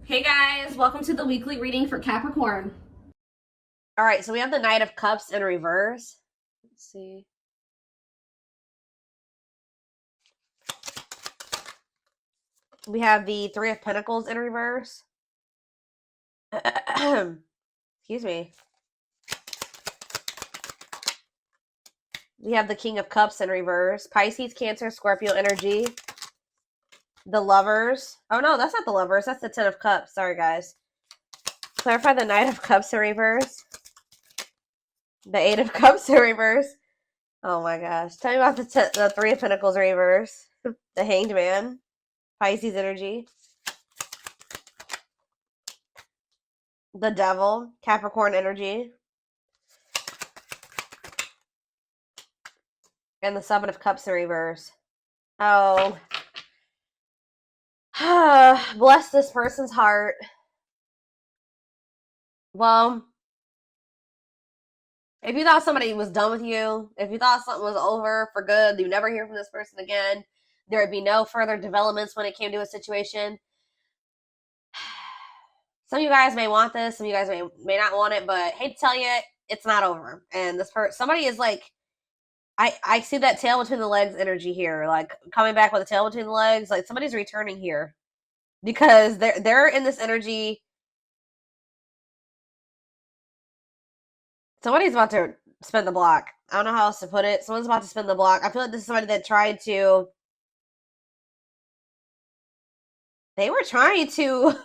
Hey guys, welcome to the weekly reading for Capricorn. All right, so we have the Knight of Cups in reverse. Let's see. We have the Three of Pentacles in reverse. Excuse me. We have the King of Cups in reverse. Pisces, Cancer, Scorpio energy. The Lovers. Oh no, that's not the Lovers. That's the Ten of Cups. Sorry, guys. Clarify the Knight of Cups in reverse. The Eight of Cups in reverse. Oh my gosh. Tell me about the Three of Pentacles in reverse. The Hanged Man. Pisces energy. The Devil. Capricorn energy. And the Seven of Cups in reverse. Oh. Bless this person's heart. Well, if you thought somebody was done with you, if you thought something was over for good, you never hear from this person again, there would be no further developments when it came to a situation. Some of you guys may want this, some of you guys may not want it, but hate to tell you, it's not over. And this somebody is like, I see that tail between the legs energy here, like coming back with a tail between the legs, like somebody's returning here because they're in this energy. Somebody's about to spin the block. I don't know how else to put it. Someone's about to spin the block. I feel like this is somebody that tried to. They were trying to.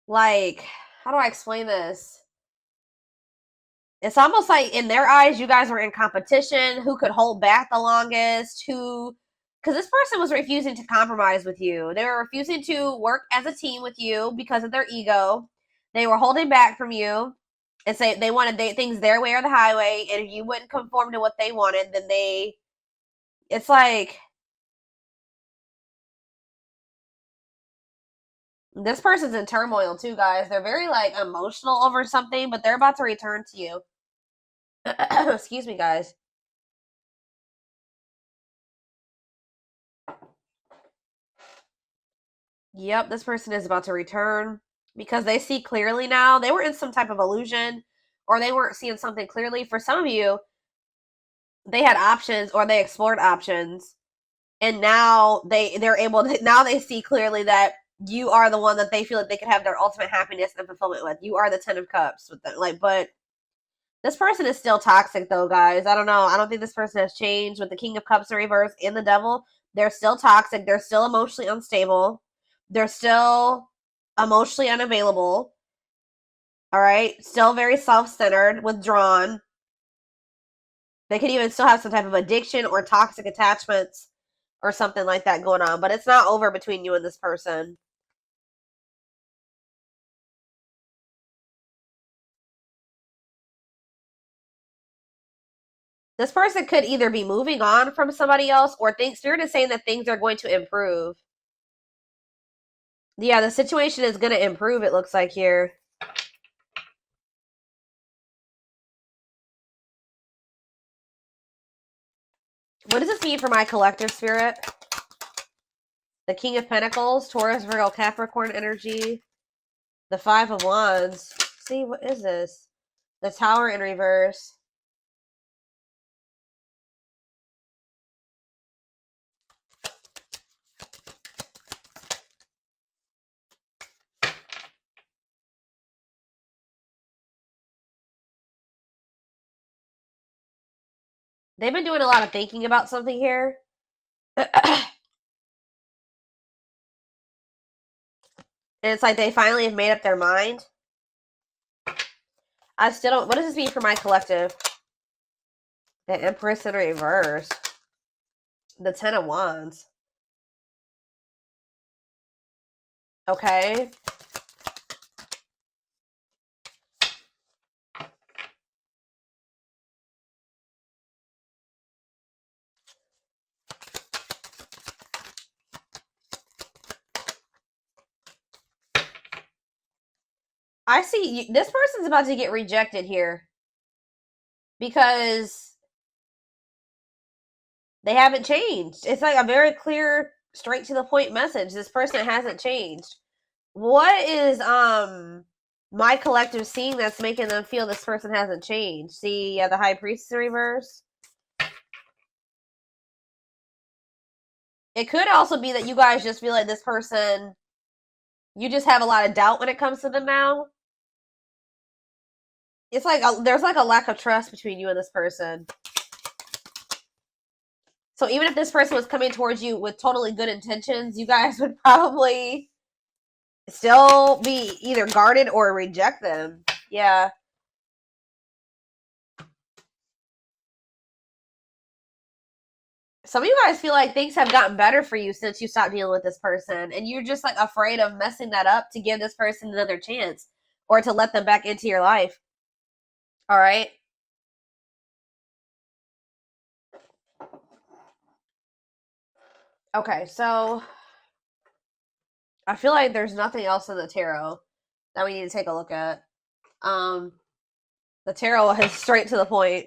Like, how do I explain this? It's almost like in their eyes, you guys were in competition. Who could hold back the longest? Who. Because this person was refusing to compromise with you. They were refusing to work as a team with you because of their ego. They were holding back from you and say they wanted things their way or the highway. And if you wouldn't conform to what they wanted, then it's like this person's in turmoil too, guys. They're very like emotional over something, but they're about to return to you. Excuse me, guys. Yep, this person is about to return because they see clearly now. They were in some type of illusion or they weren't seeing something clearly. For some of you, they had options or they explored options. And now they're able to, now they see clearly that you are the one that they feel like they could have their ultimate happiness and fulfillment with. You are the Ten of Cups with them. Like, but this person is still toxic though, guys. I don't know. I don't think this person has changed with the King of Cups in reverse and the Devil. They're still toxic. They're still emotionally unstable. They're still emotionally unavailable. All right. Still very self-centered, withdrawn. They could even still have some type of addiction or toxic attachments or something like that going on. But it's not over between you and this person. This person could either be moving on from somebody else or Spirit is saying that things are going to improve. Yeah, the situation is going to improve, it looks like here. What does this mean for my collective spirit? The King of Pentacles, Taurus, Virgo, Capricorn energy. The Five of Wands. See, what is this? The Tower in reverse. They've been doing a lot of thinking about something here. And it's like they finally have made up their mind. I still don't. What does this mean for my collective? The Empress in reverse. The Ten of Wands. Okay. I see this person's about to get rejected here because they haven't changed. It's like a very clear, straight to the point message. This person hasn't changed. What is my collective seeing that's making them feel this person hasn't changed? See, yeah, the High Priestess in reverse. It could also be that you guys just feel like this person, you just have a lot of doubt when it comes to them now. It's like there's like a lack of trust between you and this person. So even if this person was coming towards you with totally good intentions, you guys would probably still be either guarded or reject them. Yeah. Some of you guys feel like things have gotten better for you since you stopped dealing with this person, and you're just like afraid of messing that up to give this person another chance or to let them back into your life. All right. Okay, so I feel like there's nothing else in the tarot that we need to take a look at. The tarot is straight to the point.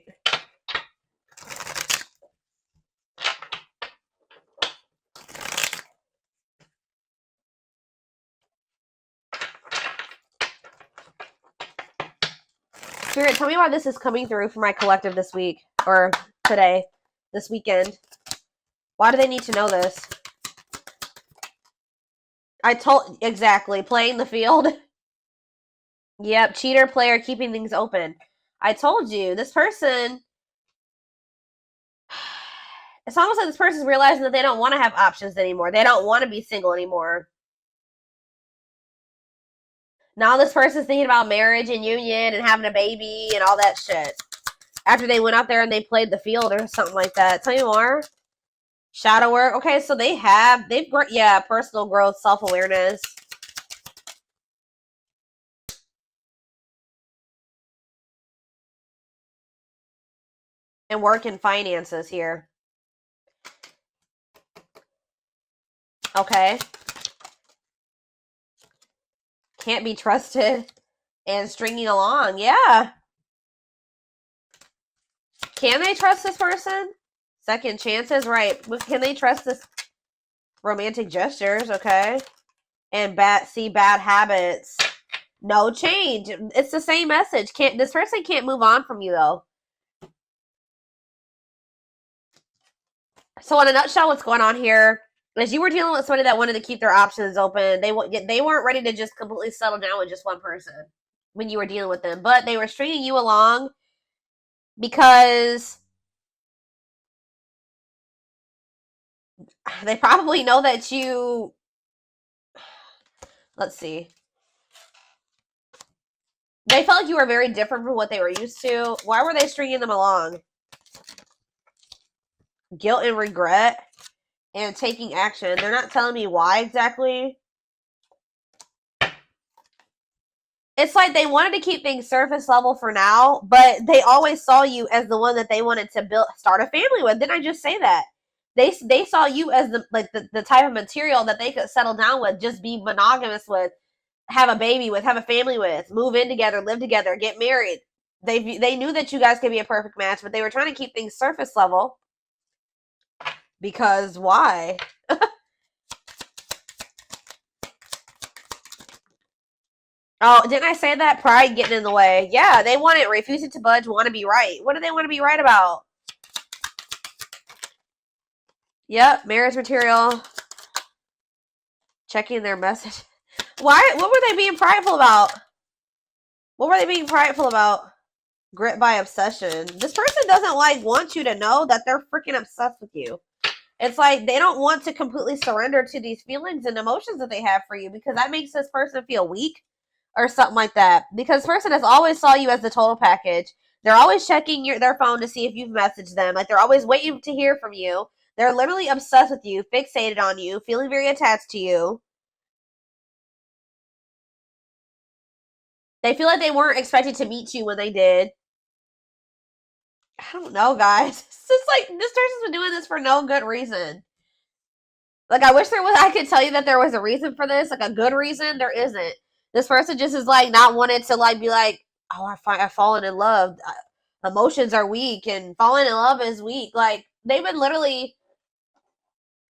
Spirit, tell me why this is coming through for my collective this week, or today, this weekend. Why do they need to know this? Exactly, playing the field. Yep, cheater player keeping things open. I told you, this person, it's almost like this person's realizing that they don't want to have options anymore. They don't want to be single anymore. Now this person's thinking about marriage and union and having a baby and all that shit. After they went out there and they played the field or something like that. Tell me more. Shadow work. Okay, so they've yeah, personal growth, self-awareness. And work and finances here. Okay. Can't be trusted. And stringing along. Yeah. Can they trust this person? Second chances, right. Can they trust this? Romantic gestures, okay. And bad habits. No change. It's the same message. This person can't move on from you, though. So in a nutshell, what's going on here is you were dealing with somebody that wanted to keep their options open. They weren't ready to just completely settle down with just one person when you were dealing with them. But they were stringing you along because they probably know that you... Let's see. They felt like you were very different from what they were used to. Why were they stringing them along? Guilt and regret and taking action. They're not telling me why exactly. It's like they wanted to keep things surface level for now, but they always saw you as the one that they wanted to start a family with. Didn't I just say that? They saw you as the type of material that they could settle down with, just be monogamous with, have a baby with, have a family with, move in together, live together, get married. They knew that you guys could be a perfect match, but they were trying to keep things surface level. Because why? Oh, didn't I say that? Pride getting in the way. Yeah, they want it. Refusing to budge, want to be right. What do they want to be right about? Yep, marriage material. Checking their message. Why? What were they being prideful about? What were they being prideful about? Grit by obsession. This person doesn't want you to know that they're freaking obsessed with you. It's like they don't want to completely surrender to these feelings and emotions that they have for you, because that makes this person feel weak or something like that. Because this person has always saw you as the total package. They're always checking their phone to see if you've messaged them. Like, they're always waiting to hear from you. They're literally obsessed with you, fixated on you, feeling very attached to you. They feel like they weren't expected to meet you when they did. I don't know, guys. It's just like, this person's been doing this for no good reason. Like, I wish I could tell you that there was a reason for this, like a good reason. There isn't. This person just is like not wanted to be like, oh, I've fallen in love. Emotions are weak and falling in love is weak. Like, they've been literally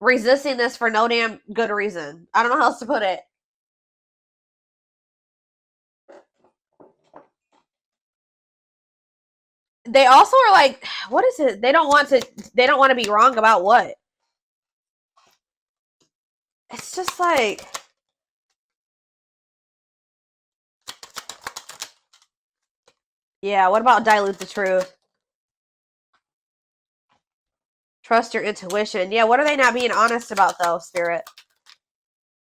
resisting this for no damn good reason. I don't know how else to put it. they also are like, what is it? They don't want to be wrong about what? It's just like, yeah, what about dilute the truth? Trust your intuition. Yeah, what are they not being honest about though, Spirit?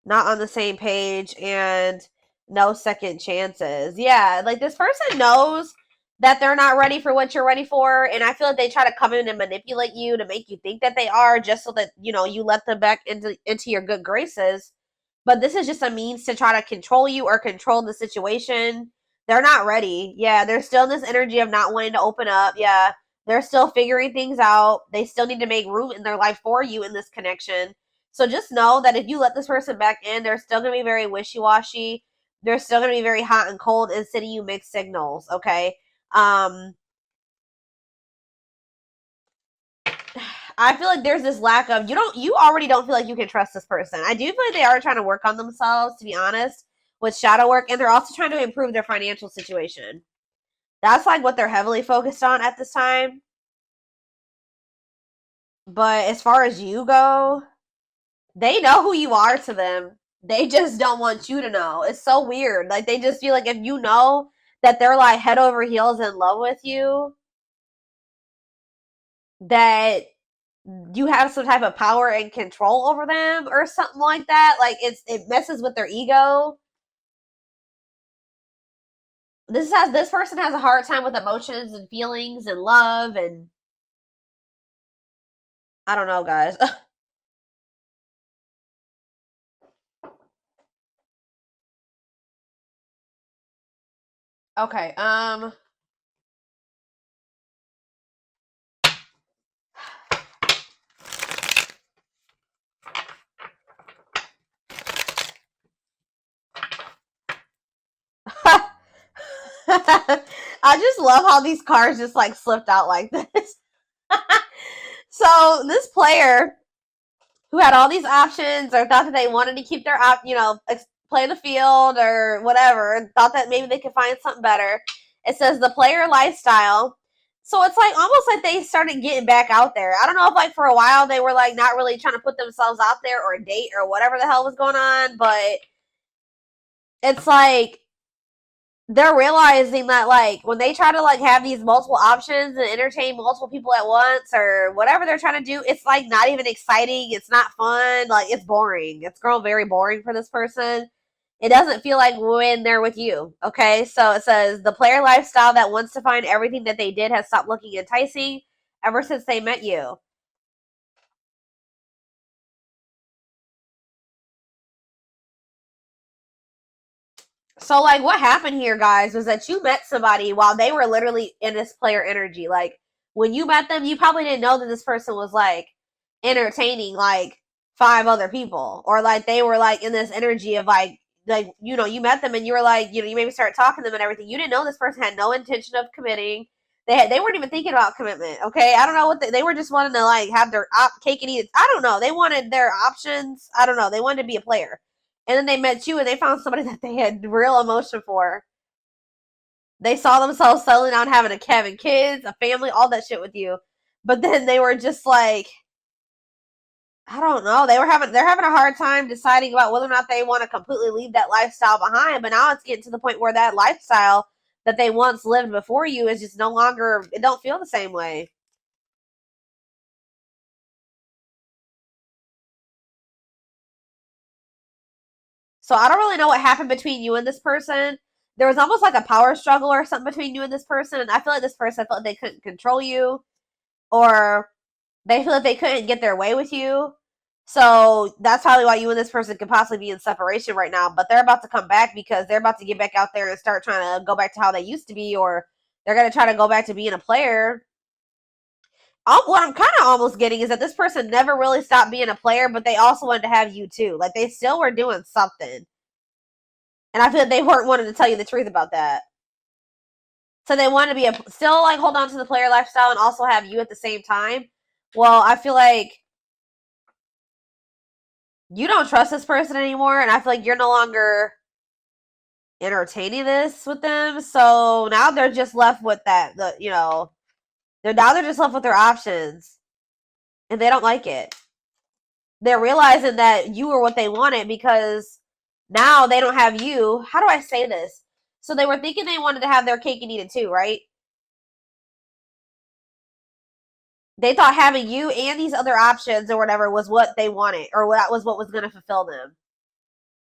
Not on the same page and no second chances. Yeah, like this person knows that they're not ready for what you're ready for, and I feel like they try to come in and manipulate you to make you think that they are, just so that, you know, you let them back into your good graces. But this is just a means to try to control you or control the situation. They're not ready. Yeah, they're still in this energy of not wanting to open up. Yeah, they're still figuring things out. They still need to make room in their life for you in this connection. So just know that if you let this person back in, they're still going to be very wishy-washy. They're still going to be very hot and cold and sending you mixed signals, okay? I feel like there's this lack of, you already don't feel like you can trust this person. I do feel like they are trying to work on themselves, to be honest, with shadow work, and they're also trying to improve their financial situation. That's like what they're heavily focused on at this time. But as far as you go, they know who you are to them. They just don't want you to know. It's so weird. Like, they just feel like if you know that they're like head over heels in love with you, that you have some type of power and control over them or something like that. Like, it messes with their ego. This person has a hard time with emotions and feelings and love, and I don't know, guys. Okay, I just love how these cards just like slipped out like this. So this player who had all these options, or thought that they wanted to keep their play the field or whatever, and thought that maybe they could find something better. It says the player lifestyle. So it's like almost like they started getting back out there. I don't know if like for a while they were like not really trying to put themselves out there or date or whatever the hell was going on, but it's like they're realizing that like when they try to like have these multiple options and entertain multiple people at once or whatever they're trying to do, it's like not even exciting. It's not fun. Like, it's boring. It's grown very boring for this person. It doesn't feel like when they're with you. Okay, so it says the player lifestyle that wants to find everything that they did has stopped looking enticing ever since they met you. So, like, what happened here, guys, was that you met somebody while they were literally in this player energy. Like, when you met them, you probably didn't know that this person was, like, entertaining, like, 5 other people. Or, like, they were, like, in this energy of, like, you know, you met them and you were, like, you know, you maybe started talking to them and everything. You didn't know this person had no intention of committing. They weren't even thinking about commitment, okay? I don't know what they were just wanting to, like, have their cake and eat it. I don't know. They wanted their options. I don't know. They wanted to be a player. And then they met you and they found somebody that they had real emotion for. They saw themselves settling down, having having kids, a family, all that shit with you. But then they were just like, I don't know. They're having a hard time deciding about whether or not they want to completely leave that lifestyle behind. But now it's getting to the point where that lifestyle that they once lived before you is just no longer, it don't feel the same way. So I don't really know what happened between you and this person. There was almost like a power struggle or something between you and this person. And I feel like this person felt like they couldn't control you, or they feel like they couldn't get their way with you. So that's probably why you and this person could possibly be in separation right now. But they're about to come back because they're about to get back out there and start trying to go back to how they used to be, or they're going to try to go back to being a player. What I'm kind of almost getting is that this person never really stopped being a player, but they also wanted to have you too. Like, they still were doing something. And I feel like they weren't wanting to tell you the truth about that. So they wanted to be still like hold on to the player lifestyle and also have you at the same time. Well, I feel like you don't trust this person anymore, and I feel like you're no longer entertaining this with them. So now they're just left with that, They're just left with their options. And they don't like it. They're realizing that you were what they wanted because now they don't have you. How do I say this? So they were thinking they wanted to have their cake and eat it too, right? They thought having you and these other options or whatever was what they wanted, or that was what was going to fulfill them.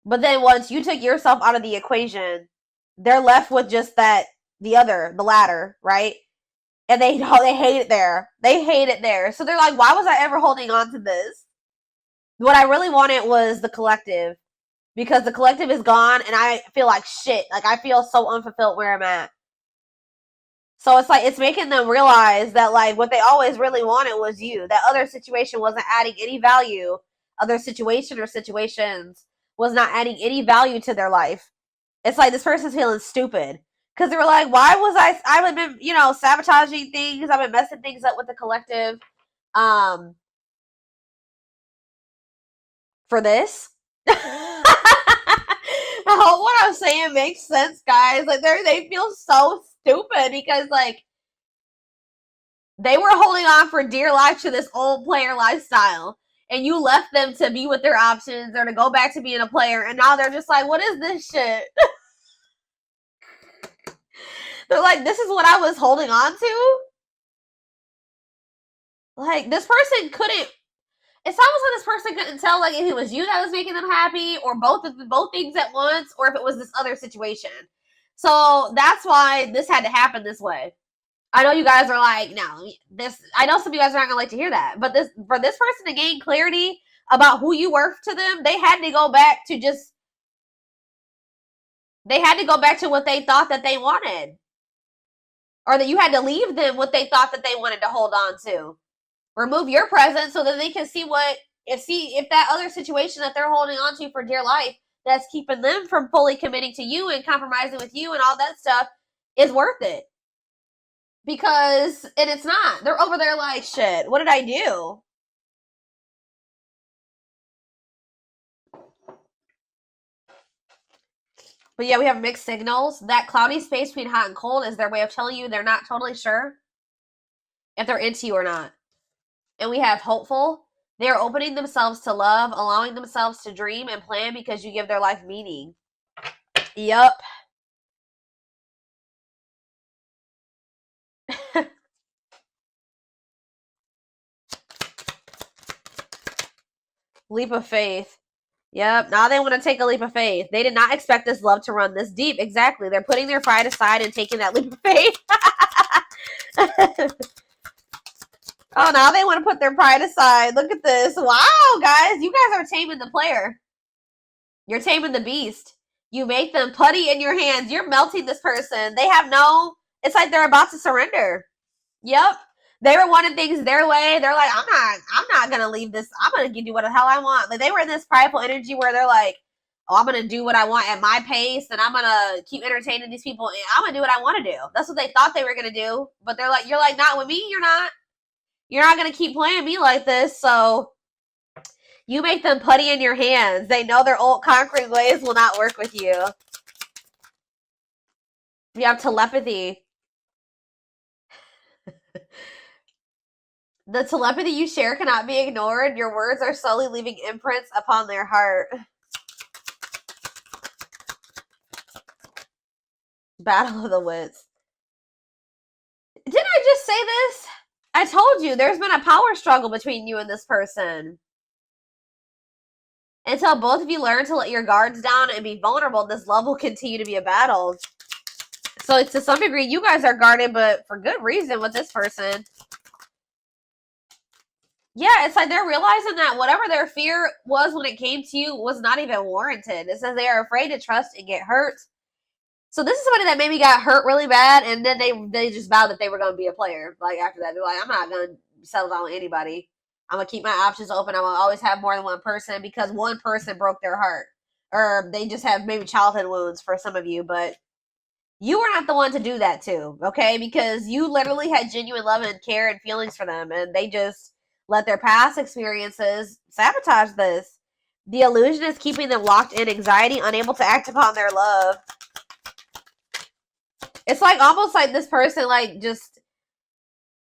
But then once you took yourself out of the equation, they're left with just the latter, right? And they hate it there. They hate it there. So they're like, why was I ever holding on to this? What I really wanted was the collective, because the collective is gone and I feel like shit. Like, I feel so unfulfilled where I'm at. So it's like, it's making them realize that, like, what they always really wanted was you. That other situation wasn't adding any value. Other situation or situations was not adding any value to their life. It's like this person's feeling stupid. Because they were like, why was I've been, sabotaging things. I've been messing things up with the collective. For this. I hope what I'm saying makes sense, guys. Like, they feel so stupid because, like, they were holding on for dear life to this old player lifestyle, and you left them to be with their options or to go back to being a player, and now they're just like, what is this shit? They're like, this is what I was holding on to? Like, this person couldn't. It's almost like this person couldn't tell, like, if it was you that was making them happy, or both things at once, or if it was this other situation. So that's why this had to happen this way. I know you guys are like, no, this. I know some of you guys are not gonna like to hear that, but for this person to gain clarity about who you were to them, they had to go back to what they thought that they wanted, or that you had to leave them what they thought that they wanted to hold on to. Remove your presence so that they can see if that other situation that they're holding on to for dear life that's keeping them from fully committing to you and compromising with you and all that stuff is worth it. And it's not. They're over there like, shit, what did I do? But yeah, we have mixed signals. That cloudy space between hot and cold is their way of telling you they're not totally sure if they're into you or not. And we have hopeful. They are opening themselves to love, allowing themselves to dream and plan because you give their life meaning. Yup. Leap of faith. Yep. Now they want to take a leap of faith. They did not expect this love to run this deep. Exactly. They're putting their pride aside and taking that leap of faith. Oh, now they want to put their pride aside. Look at this. Wow, guys. You guys are taming the player. You're taming the beast. You make them putty in your hands. You're melting this person. They have it's like they're about to surrender. Yep. They were wanting things their way. They're like, I'm not going to leave this. I'm going to give you what the hell I want. Like, they were in this prideful energy where they're like, oh, I'm going to do what I want at my pace, and I'm going to keep entertaining these people, and I'm going to do what I want to do. That's what they thought they were going to do. But you're like, not with me, you're not. You're not going to keep playing me like this, so you make them putty in your hands. They know their old conquering ways will not work with you. You have telepathy. The telepathy you share cannot be ignored. Your words are slowly leaving imprints upon their heart. Battle of the wits. Didn't I just say this? I told you, there's been a power struggle between you and this person. Until both of you learn to let your guards down and be vulnerable, this love will continue to be a battle. So to some degree, you guys are guarded, but for good reason with this person. Yeah, it's like they're realizing that whatever their fear was when it came to you was not even warranted. It says they are afraid to trust and get hurt. So this is somebody that maybe got hurt really bad, and then they just vowed that they were going to be a player. Like, after that, they're like, I'm not going to settle down with anybody. I'm going to keep my options open. I'm going to always have more than one person because one person broke their heart. Or they just have maybe childhood wounds for some of you, but you were not the one to do that to, okay? Because you literally had genuine love and care and feelings for them, and they just let their past experiences sabotage this. The illusion is keeping them locked in anxiety, unable to act upon their love. It's like almost like this person, like, just,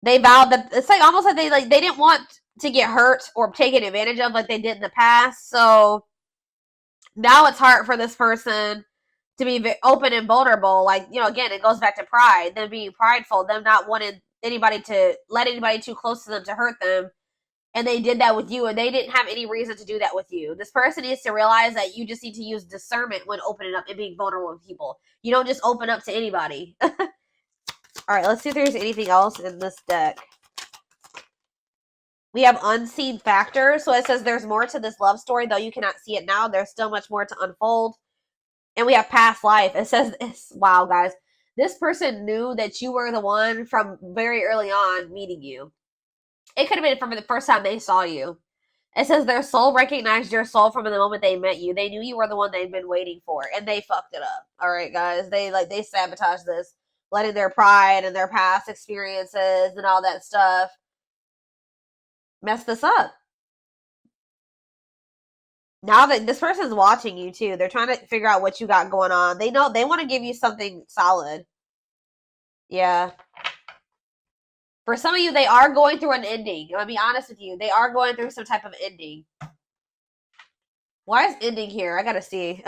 They vowed that it's like almost like they didn't want to get hurt or taken advantage of like they did in the past. So now it's hard for this person to be open and vulnerable. Like, you know, again, it goes back to pride, them being prideful, them not wanting anybody to let anybody too close to them to hurt them. And they did that with you, and they didn't have any reason to do that with you. This person needs to realize that you just need to use discernment when opening up and being vulnerable with people. You don't just open up to anybody. All right, let's see if there's anything else in this deck. We have unseen factors. So it says there's more to this love story, though you cannot see it now. There's still much more to unfold. And we have past life. It says, wow, guys. This person knew that you were the one from very early on meeting you. It could have been from the first time they saw you. It says their soul recognized your soul from the moment they met you. They knew you were the one they'd been waiting for, and they fucked it up. All right, guys. They sabotaged this, letting their pride and their past experiences and all that stuff mess this up. Now that this person's watching you too, they're trying to figure out what you got going on. They know they want to give you something solid. Yeah. For some of you, they are going through an ending. I'm going to be honest with you. They are going through some type of ending. Why is ending here? I got to see.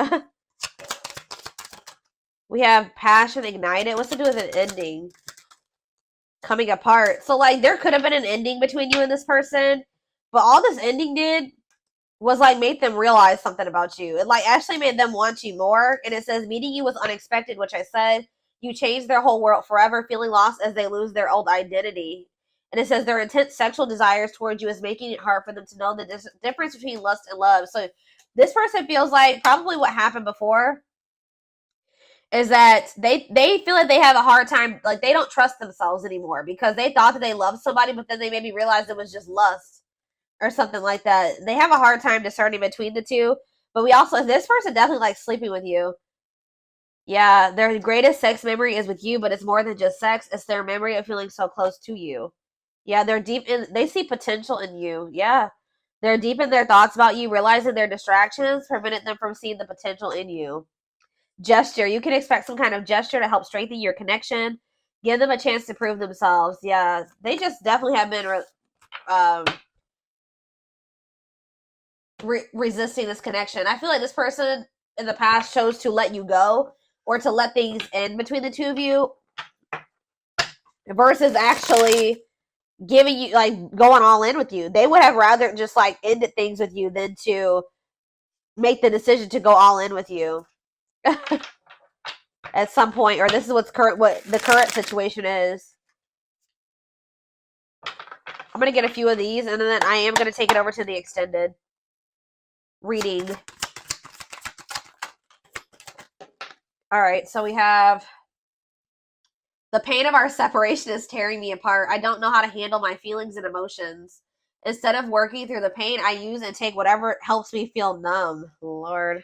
We have passion ignited. What's to do with an ending? Coming apart. So, like, there could have been an ending between you and this person. But all this ending did was, like, made them realize something about you. It, like, actually made them want you more. And it says, meeting you was unexpected, which I said. You change their whole world forever, feeling lost as they lose their old identity. And it says their intense sexual desires towards you is making it hard for them to know the difference between lust and love. So this person feels like probably what happened before is that they feel like they have a hard time, like they don't trust themselves anymore because they thought that they loved somebody, but then they maybe realized it was just lust or something like that. They have a hard time discerning between the two. But we also, this person definitely likes sleeping with you. Yeah, their greatest sex memory is with you, but it's more than just sex. It's their memory of feeling so close to you. Yeah, they're deep in, they see potential in you. Yeah, they're deep in their thoughts about you, realizing their distractions prevented them from seeing the potential in you. Gesture. You can expect some kind of gesture to help strengthen your connection. Give them a chance to prove themselves. Yeah, they just definitely have been resisting this connection. I feel like this person in the past chose to let you go or to let things end between the two of you versus actually giving you, like, going all in with you. They would have rather just, like, ended things with you than to make the decision to go all in with you at some point, or this is what the current situation is. I'm going to get a few of these, and then I am going to take it over to the extended reading. All right, so we have the pain of our separation is tearing me apart. I don't know how to handle my feelings and emotions. Instead of working through the pain, I use and take whatever helps me feel numb. Lord.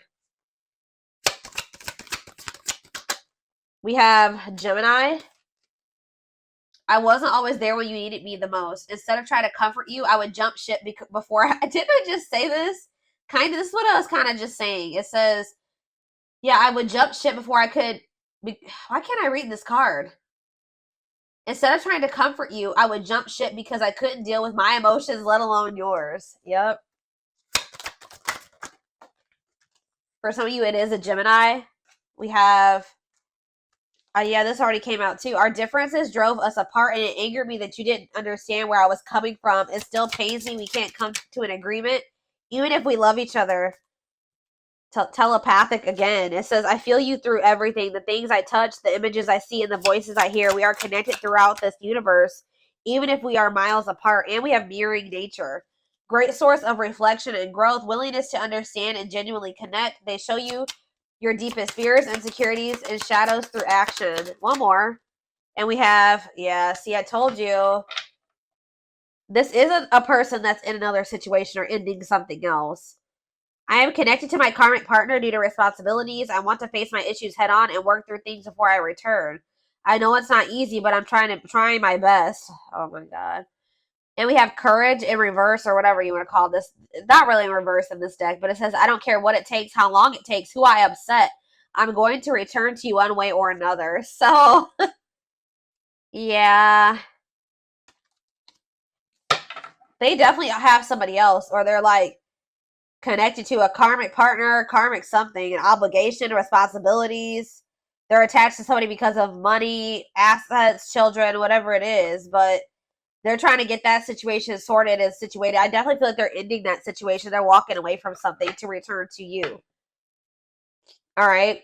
We have Gemini. I wasn't always there when you needed me the most. Instead of trying to comfort you, I would jump ship before didn't I just say this? This is what I was kind of just saying. It says, yeah, I would jump ship before I could. Why can't I read this card? Instead of trying to comfort you, I would jump ship because I couldn't deal with my emotions, let alone yours. Yep. For some of you, it is a Gemini. We have, yeah, this already came out too. Our differences drove us apart, and it angered me that you didn't understand where I was coming from. It still pains me we can't come to an agreement, even if we love each other. Telepathic again. It says, I feel you through everything. The things I touch, the images I see, and the voices I hear. We are connected throughout this universe, even if we are miles apart, and we have mirroring nature. Great source of reflection and growth. Willingness to understand and genuinely connect. They show you your deepest fears, insecurities, and shadows through action. One more. And we have, yeah, see, I told you. This isn't a person that's in another situation or ending something else. I am connected to my karmic partner due to responsibilities. I want to face my issues head on and work through things before I return. I know it's not easy, but I'm trying my best. Oh my God. And we have courage in reverse, or whatever you want to call this. It's not really in reverse in this deck, but it says, I don't care what it takes, how long it takes, who I upset. I'm going to return to you one way or another. So, yeah. they definitely have somebody else, or they're like connected to a karmic partner, karmic something, an obligation, responsibilities. They're attached to somebody because of money, assets, children, whatever it is, but they're trying to get that situation sorted and situated. I definitely feel like they're ending that situation. They're walking away from something to return to you. All right.